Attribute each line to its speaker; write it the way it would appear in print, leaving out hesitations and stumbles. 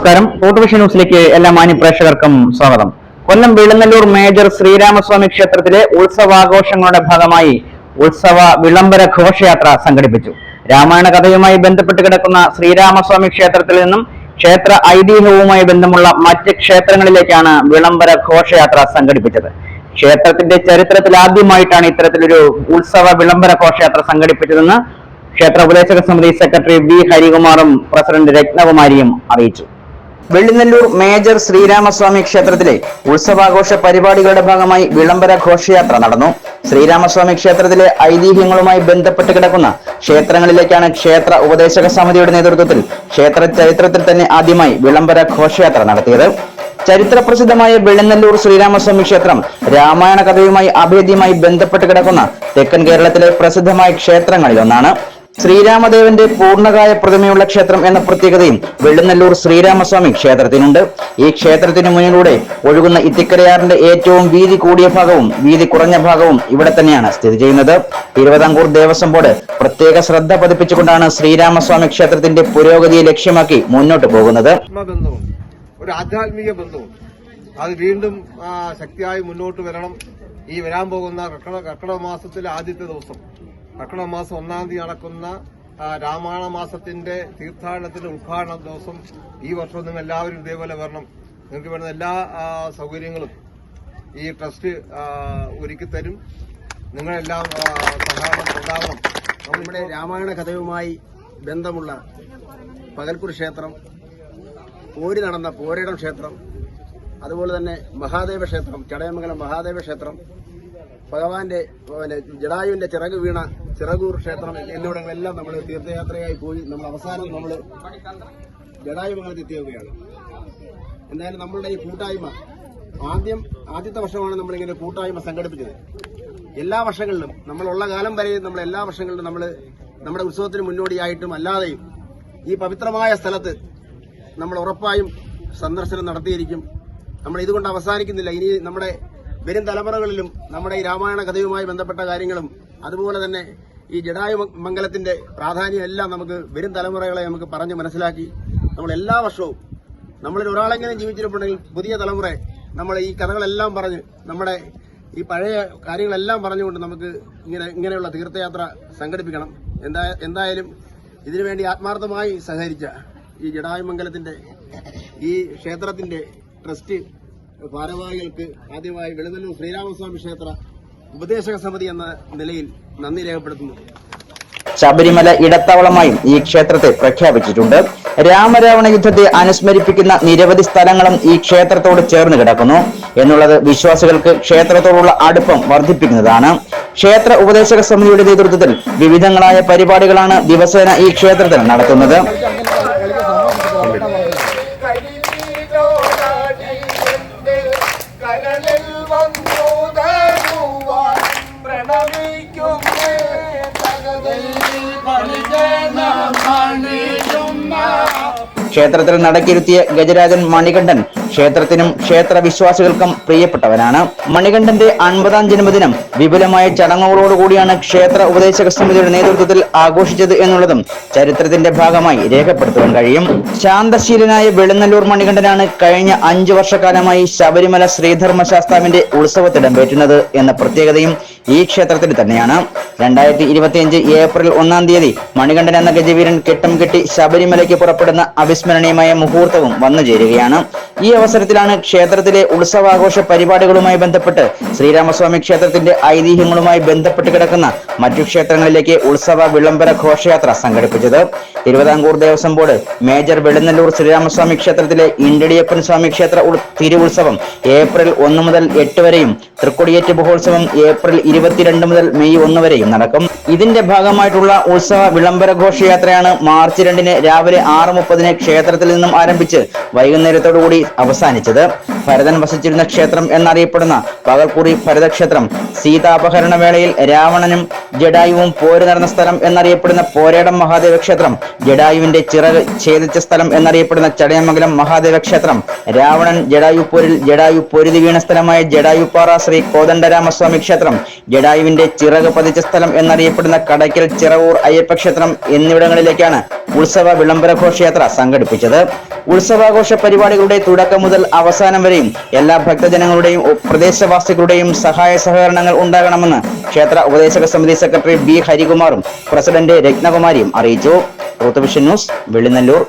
Speaker 1: നമസ്കാരം. ഫോർട്ടുവിഷൻ ന്യൂസിലേക്ക് എല്ലാ മാന്യ പ്രേക്ഷകർക്കും സ്വാഗതം. കൊല്ലം വിളനല്ലൂർ മേജർ ശ്രീരാമസ്വാമി ക്ഷേത്രത്തിലെ ഉത്സവാഘോഷങ്ങളുടെ ഭാഗമായി ഉത്സവ വിളംബര ഘോഷയാത്ര സംഘടിപ്പിച്ചു. രാമായണ കഥയുമായി ബന്ധപ്പെട്ട് കിടക്കുന്ന ശ്രീരാമസ്വാമി ക്ഷേത്രത്തിൽ നിന്നും ക്ഷേത്ര ഐതിഹ്യവുമായി ബന്ധമുള്ള മറ്റ് ക്ഷേത്രങ്ങളിലേക്കാണ് വിളംബര ഘോഷയാത്ര സംഘടിപ്പിച്ചത്. ക്ഷേത്രത്തിന്റെ ചരിത്രത്തിൽ ആദ്യമായിട്ടാണ് ഇത്തരത്തിലൊരു ഉത്സവ വിളംബര ഘോഷയാത്ര സംഘടിപ്പിച്ചതെന്ന് ക്ഷേത്ര ഉപദേശക സമിതി സെക്രട്ടറി വി ഹരികുമാറും പ്രസിഡന്റ് രത്നകുമാരിയും അറിയിച്ചു. വെള്ളിനെല്ലൂർ മേജർ ശ്രീരാമസ്വാമി ക്ഷേത്രത്തിലെ ഉത്സവാഘോഷ പരിപാടികളുടെ ഭാഗമായി വിളംബര ഘോഷയാത്ര നടന്നു. ശ്രീരാമസ്വാമി ക്ഷേത്രത്തിലെ ഐതിഹ്യങ്ങളുമായി ബന്ധപ്പെട്ട് കിടക്കുന്ന ക്ഷേത്രങ്ങളിലേക്കാണ് ക്ഷേത്ര ഉപദേശക സമിതിയുടെ നേതൃത്വത്തിൽ ക്ഷേത്ര ചരിത്രത്തിൽ തന്നെ ആദ്യമായി വിളംബര ഘോഷയാത്ര നടത്തിയത്. ചരിത്ര പ്രസിദ്ധമായ വെള്ളിനെല്ലൂർ ശ്രീരാമസ്വാമി ക്ഷേത്രം രാമായണ കഥയുമായി അഭേദ്യമായി ബന്ധപ്പെട്ട് കിടക്കുന്ന തെക്കൻ കേരളത്തിലെ പ്രസിദ്ധമായ ക്ഷേത്രങ്ങളിലൊന്നാണ്. ശ്രീരാമദേവന്റെ പൂർണ്ണകായ പ്രതിമയുള്ള ക്ഷേത്രം എന്ന പ്രത്യേകതയും വെള്ളിനെല്ലൂർ ശ്രീരാമസ്വാമി ക്ഷേത്രത്തിനുണ്ട്. ഈ ക്ഷേത്രത്തിന് മുന്നിലൂടെ ഒഴുകുന്ന ഇത്തിക്കരയാറിന്റെ ഏറ്റവും വീതി കൂടിയ ഭാഗവും വീതി കുറഞ്ഞ ഭാഗവും ഇവിടെ തന്നെയാണ് സ്ഥിതി ചെയ്യുന്നത്. തിരുവിതാംകൂർ ദേവസ്വം ബോർഡ് പ്രത്യേക ശ്രദ്ധ പതിപ്പിച്ചുകൊണ്ടാണ് ശ്രീരാമസ്വാമി ക്ഷേത്രത്തിന്റെ പുരോഗതിയെ ലക്ഷ്യമാക്കി മുന്നോട്ട് പോകുന്നത്.
Speaker 2: ഒരു ആധ്യാത്മിക ബന്ധവും അത് വീണ്ടും ശക്തിയായി മുന്നോട്ട് വരണം. ഈ വരാൻ പോകുന്ന കർക്കിടക മാസത്തിലെ ആദ്യത്തെ ദിവസം, കർക്കിടക മാസം 1-ാം തീയതി നടക്കുന്ന രാമായണ മാസത്തിന്റെ തീർത്ഥാടനത്തിന്റെ ഉദ്ഘാടന ദിവസം ഈ വർഷം നിങ്ങൾ എല്ലാവരും ഇതേപോലെ വരണം. നിങ്ങൾക്ക് വേണ്ട എല്ലാ സൗകര്യങ്ങളും ഈ ട്രസ്റ്റ് ഒരുക്കി തരും. നിങ്ങളെല്ലാം സഹകരണം ഉണ്ടാവണം.
Speaker 3: നമ്മുടെ രാമായണ കഥയുമായി ബന്ധമുള്ള പകൽപ്പൂർ ക്ഷേത്രം, പോരി നടന്ന പോരയിടം ക്ഷേത്രം, അതുപോലെ തന്നെ മഹാദേവ ക്ഷേത്രം, ചടയമംഗലം മഹാദേവ ക്ഷേത്രം, ഭഗവാന്റെ ജടായുവിന്റെ ചിറക് വീണ ചിറകൂർ ക്ഷേത്രം എന്നിവിടങ്ങളെല്ലാം നമ്മൾ തീർത്ഥയാത്രയായി പോയി നമ്മൾ അവസാനം നമ്മൾ ജടായുമംഗലത്ത് എത്തിയുകയാണ്. എന്തായാലും നമ്മളുടെ ഈ കൂട്ടായ്മ ആദ്യത്തെ വർഷമാണ് നമ്മളിങ്ങനെ കൂട്ടായ്മ സംഘടിപ്പിച്ചത്. എല്ലാ വർഷങ്ങളിലും നമ്മളുള്ള കാലം വരെയും നമ്മൾ എല്ലാ വർഷങ്ങളിലും നമ്മൾ നമ്മുടെ ഉത്സവത്തിന് മുന്നോടിയായിട്ടും അല്ലാതെയും ഈ പവിത്രമായ സ്ഥലത്ത് നമ്മൾ ഉറപ്പായും സന്ദർശനം നടത്തിയിരിക്കും. നമ്മൾ ഇതുകൊണ്ട് അവസാനിക്കുന്നില്ല. ഇനി നമ്മുടെ വരും തലമുറകളിലും നമ്മുടെ ഈ രാമായണ കഥയുമായി ബന്ധപ്പെട്ട കാര്യങ്ങളും അതുപോലെ തന്നെ ഈ ജടായുമംഗലത്തിന്റെ പ്രാധാന്യം എല്ലാം നമുക്ക് വരും തലമുറകളെ നമുക്ക് പറഞ്ഞ് മനസ്സിലാക്കി നമ്മൾ എല്ലാ വർഷവും നമ്മളിൽ ഒരാളെങ്കിലും ജീവിച്ചിരിപ്പുണ്ടെങ്കിൽ പുതിയ തലമുറ നമ്മൾ ഈ കഥകളെല്ലാം പറഞ്ഞ് നമ്മുടെ ഈ പഴയ കാര്യങ്ങളെല്ലാം പറഞ്ഞുകൊണ്ട് നമുക്ക് ഇങ്ങനെയുള്ള തീർത്ഥയാത്ര സംഘടിപ്പിക്കണം. എന്തായാലും ഇതിനുവേണ്ടി ആത്മാർത്ഥമായി സഹകരിച്ച ഈ ജടായുമംഗലത്തിന്റെ ഈ ക്ഷേത്രത്തിന്റെ ട്രസ്റ്റ് ഭാരവാഹികൾക്ക് ആദ്യമായി വെള്ളിനെല്ലൂർ ശ്രീരാമസ്വാമി ക്ഷേത്ര ഉപദേശക സമിതി എന്ന നിലയിൽ നന്ദി രേഖപ്പെടുത്തുന്നു.
Speaker 1: ശബരിമല ഇടത്താവളമായും ഈ ക്ഷേത്രത്തെ പ്രഖ്യാപിച്ചിട്ടുണ്ട്. രാമരാവണ യുദ്ധത്തെ അനുസ്മരിപ്പിക്കുന്ന നിരവധി സ്ഥലങ്ങളും ഈ ക്ഷേത്രത്തോട് ചേർന്ന് കിടക്കുന്നു എന്നുള്ളത് വിശ്വാസികൾക്ക് ക്ഷേത്രത്തോടുള്ള അടുപ്പം വർദ്ധിപ്പിക്കുന്നതാണ്. ക്ഷേത്ര ഉപദേശക സമിതിയുടെ നേതൃത്വത്തിൽ വിവിധങ്ങളായ പരിപാടികളാണ് ദിവസേന ഈ ക്ഷേത്രത്തിൽ നടത്തുന്നത്. ക്ഷേത്രത്തിൽ നടക്കിരുത്തിയ ഗജരാജൻ മണികണ്ഠൻ ക്ഷേത്രത്തിനും ക്ഷേത്ര വിശ്വാസികൾക്കും പ്രിയപ്പെട്ടവനാണ്. മണികണ്ഠന്റെ 50-ാം ജന്മദിനം വിപുലമായ ചടങ്ങുകളോടുകൂടിയാണ് ക്ഷേത്ര ഉപദേശക സമിതിയുടെ നേതൃത്വത്തിൽ ആഘോഷിച്ചത് എന്നുള്ളതും ചരിത്രത്തിന്റെ ഭാഗമായി രേഖപ്പെടുത്തുവാൻ കഴിയും. ശാന്തശീലനായ വെള്ളിനെല്ലൂർ മണികണ്ഠനാണ് കഴിഞ്ഞ 5 വർഷക്കാലമായി ശബരിമല ശ്രീധർമ്മശാസ്താവിന്റെ ഉത്സവത്തിടംപേറ്റുന്നത് എന്ന പ്രത്യേകതയും ഈ ക്ഷേത്രത്തിൽ തന്നെയാണ്. 2025 ഏപ്രിൽ 1-ാം തീയതി മണികണ്ഠൻ എന്ന ഗജവീരൻ കെട്ടും കെട്ടി ശബരിമലയ്ക്ക് പുറപ്പെടുന്ന അവിസ്മരണീയമായ മുഹൂർത്തവും വന്നു ചേരുകയാണ്. ഈ അവസരത്തിലാണ് ക്ഷേത്രത്തിലെ ഉത്സവാഘോഷ പരിപാടികളുമായി ബന്ധപ്പെട്ട് ശ്രീരാമസ്വാമി ക്ഷേത്രത്തിന്റെ ഐതിഹ്യങ്ങളുമായി ബന്ധപ്പെട്ട് കിടക്കുന്ന മറ്റു ക്ഷേത്രങ്ങളിലേക്ക് ഉത്സവ വിളംബര ഘോഷയാത്ര സംഘടിപ്പിച്ചത്. തിരുവിതാംകൂർ ദേവസ്വം ബോർഡ് മേജർ വെള്ളിനെല്ലൂർ ശ്രീരാമസ്വാമി ക്ഷേത്രത്തിലെ ഇണ്ടടിയപ്പൻ സ്വാമി ക്ഷേത്ര തിരുവുത്സവം ഏപ്രിൽ 1 മുതൽ 8 വരെയും തൃക്കൊടിയേറ്റ് മഹോത്സവം ഏപ്രിൽ 22 മുതൽ മെയ് 1 വരെയും നടക്കും. ഇതിന്റെ ഭാഗമായിട്ടുള്ള ഉത്സവ വിളംബര ഘോഷയാത്രയാണ് മാർച്ച് 2-ന് രാവിലെ 6:30 ക്ഷേത്രത്തിൽ നിന്നും ആരംഭിച്ച് വൈകുന്നേരത്തോടുകൂടി അവസാനിച്ചത്. ഭരതൻ വസിച്ചിരുന്ന ക്ഷേത്രം എന്നറിയപ്പെടുന്ന പകൽക്കുറി ഭരതക്ഷേത്രം, സീതാപഹരണ വേളയിൽ രാവണനും ജഡായുവും പോര് നടന്ന സ്ഥലം എന്നറിയപ്പെടുന്ന പോരേടം മഹാദേവ ക്ഷേത്രം, ജഡായുവിന്റെ ചിറക് ഛേദിച്ച സ്ഥലം എന്നറിയപ്പെടുന്ന ചടയമംഗലം മഹാദേവ ക്ഷേത്രം, രാവണൻ ജഡായു പോരിൽ ജഡായു പൊരുതി വീണ സ്ഥലമായ ജഡായുപ്പാറ ശ്രീ കോദണ്ഡരാമസ്വാമി ക്ഷേത്രം, ജഡായുവിന്റെ ചിറക് പതിച്ച സ്ഥലം എന്നറിയപ്പെടുന്ന കടയ്ക്കൽ ചിറവൂർ അയ്യപ്പ ക്ഷേത്രം എന്നിവിടങ്ങളിലേക്കാണ് ഉത്സവ വിളംബര ഘോഷയാത്ര സംഘടിപ്പിച്ചത്. ഉത്സവാഘോഷ പരിപാടികളുടെ തുടക്കം മുതൽ അവസാനം വരെയും എല്ലാ ഭക്തജനങ്ങളുടെയും പ്രദേശവാസികളുടെയും സഹായ സഹകരണങ്ങൾ ഉണ്ടാകണമെന്ന് ക്ഷേത്ര ഉപദേശക സമിതി സെക്രട്ടറി ബി ഹരികുമാറും പ്രസിഡന്റ് രത്നകുമാരിയും അറിയിച്ചു. Ruth vision news, വെള്ളിനല്ലൂർ.